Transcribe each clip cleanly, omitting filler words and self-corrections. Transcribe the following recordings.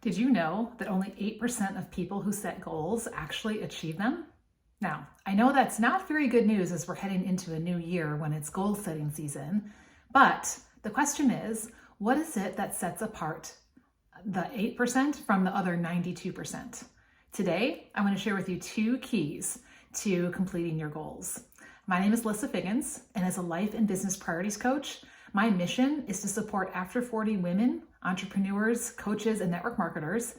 Did you know that only 8% of people who set goals actually achieve them? Now, I know that's not very good news as we're heading into a new year when it's goal setting season, but the question is, what is it that sets apart the 8% from the other 92%? Today, I want to share with you 2 keys to completing your goals. My name is Lissa Figgins, and as a life and business priorities coach, my mission is to support after 40 women, entrepreneurs, coaches, and network marketers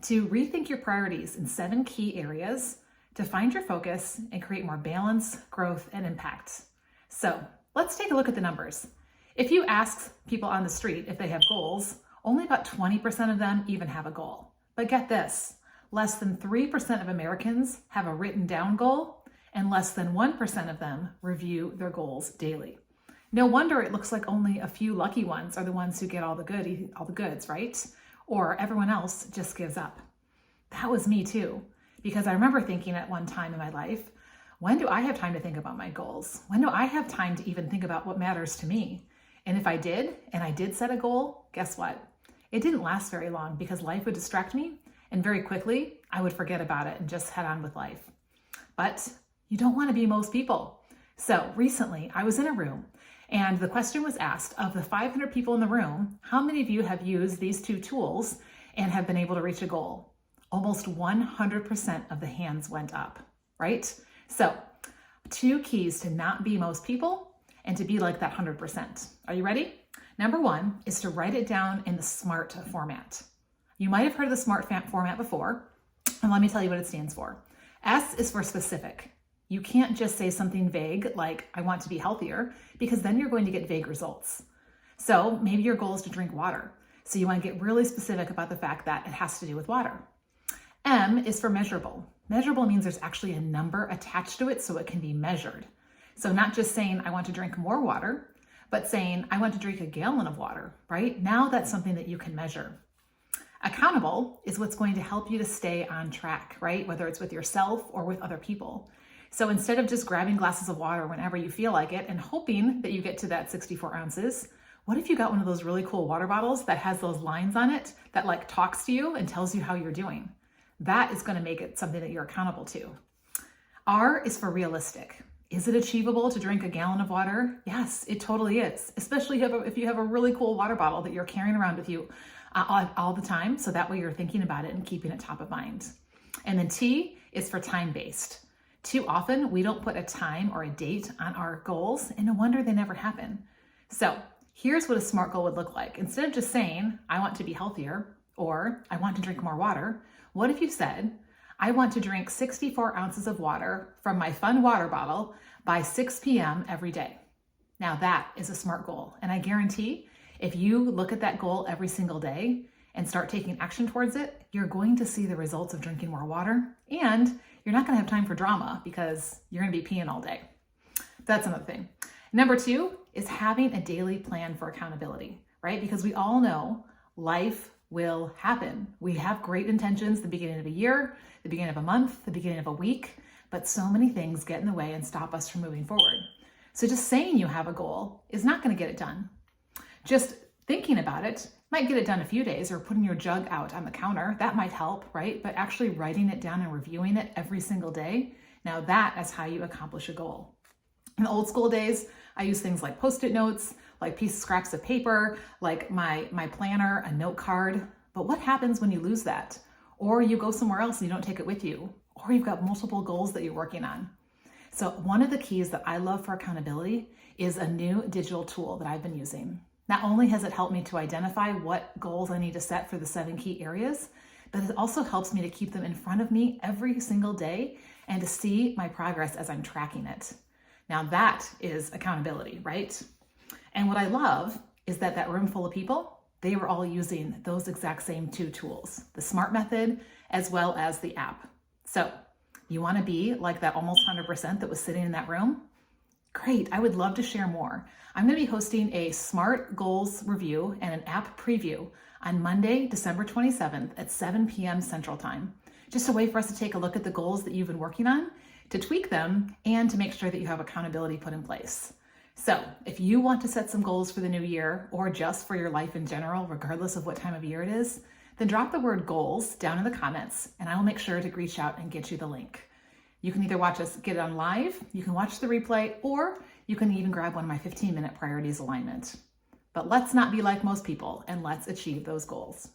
to rethink your priorities in 7 key areas to find your focus and create more balance, growth, and impact. So let's take a look at the numbers. If you ask people on the street if they have goals, only about 20% of them even have a goal. But get this, less than 3% of Americans have a written down goal, and less than 1% of them review their goals daily. No wonder it looks like only a few lucky ones are the ones who get all the goods, right? Or everyone else just gives up. That was me too, because I remember thinking at one time in my life, when do I have time to think about my goals? When do I have time to even think about what matters to me? And if I did, and I did set a goal, guess what? It didn't last very long because life would distract me, and very quickly I would forget about it and just head on with life. But you don't want to be most people. So recently I was in a room and the question was asked, of the 500 people in the room, how many of you have used these 2 tools and have been able to reach a goal? Almost 100% of the hands went up, right? So 2 keys to not be most people and to be like that 100%. Are you ready? Number 1 is to write it down in the S.M.A.R.T format. You might have heard of the S.M.A.R.T format before, and let me tell you what it stands for. S is for specific. You can't just say something vague like, I want to be healthier, because then you're going to get vague results. So maybe your goal is to drink water. So you want to get really specific about the fact that it has to do with water. M is for measurable. Measurable means there's actually a number attached to it so it can be measured. So not just saying, I want to drink more water, but saying, I want to drink a gallon of water, right? Now that's something that you can measure. Accountable is what's going to help you to stay on track, right? Whether it's with yourself or with other people. So instead of just grabbing glasses of water whenever you feel like it and hoping that you get to that 64 ounces, what if you got one of those really cool water bottles that has those lines on it that like talks to you and tells you how you're doing? That is going to make it something that you're accountable to. R is for realistic. Is it achievable to drink a gallon of water? Yes, it totally is, especially if you have a really cool water bottle that you're carrying around with you all the time. So that way you're thinking about it and keeping it top of mind. And then T is for time-based. Too often, we don't put a time or a date on our goals, and no wonder they never happen. So here's what a SMART goal would look like. Instead of just saying, I want to be healthier, or I want to drink more water, what if you said, I want to drink 64 ounces of water from my fun water bottle by 6 p.m. every day? Now that is a SMART goal. And I guarantee if you look at that goal every single day and start taking action towards it, you're going to see the results of drinking more water, and you're not going to have time for drama because you're going to be peeing all day. That's another thing. Number 2 is having a daily plan for accountability, right? Because we all know life will happen. We have great intentions at the beginning of a year, the beginning of a month, the beginning of a week, but so many things get in the way and stop us from moving forward. So just saying you have a goal is not going to get it done. Just thinking about it might get it done a few days, or putting your jug out on the counter. That might help, right? But actually writing it down and reviewing it every single day, now that is how you accomplish a goal. In the old school days, I use things like Post-it notes, like scraps of paper, like my planner, a note card. But what happens when you lose that? Or you go somewhere else and you don't take it with you? Or you've got multiple goals that you're working on. So one of the keys that I love for accountability is a new digital tool that I've been using. Not only has it helped me to identify what goals I need to set for the 7 key areas, but it also helps me to keep them in front of me every single day and to see my progress as I'm tracking it. Now that is accountability, right? And what I love is that room full of people, they were all using those exact same 2 tools, the SMART method as well as the app. So you want to be like that almost 100% that was sitting in that room? Great, I would love to share more. I'm going to be hosting a SMART goals review and an app preview on Monday, December 27th at 7 p.m. Central Time. Just a way for us to take a look at the goals that you've been working on, to tweak them, and to make sure that you have accountability put in place. So if you want to set some goals for the new year, or just for your life in general, regardless of what time of year it is, then drop the word goals down in the comments and I will make sure to reach out and get you the link. You can either watch us get it on live, you can watch the replay, or you can even grab one of my 15-minute priorities alignment. But let's not be like most people and let's achieve those goals.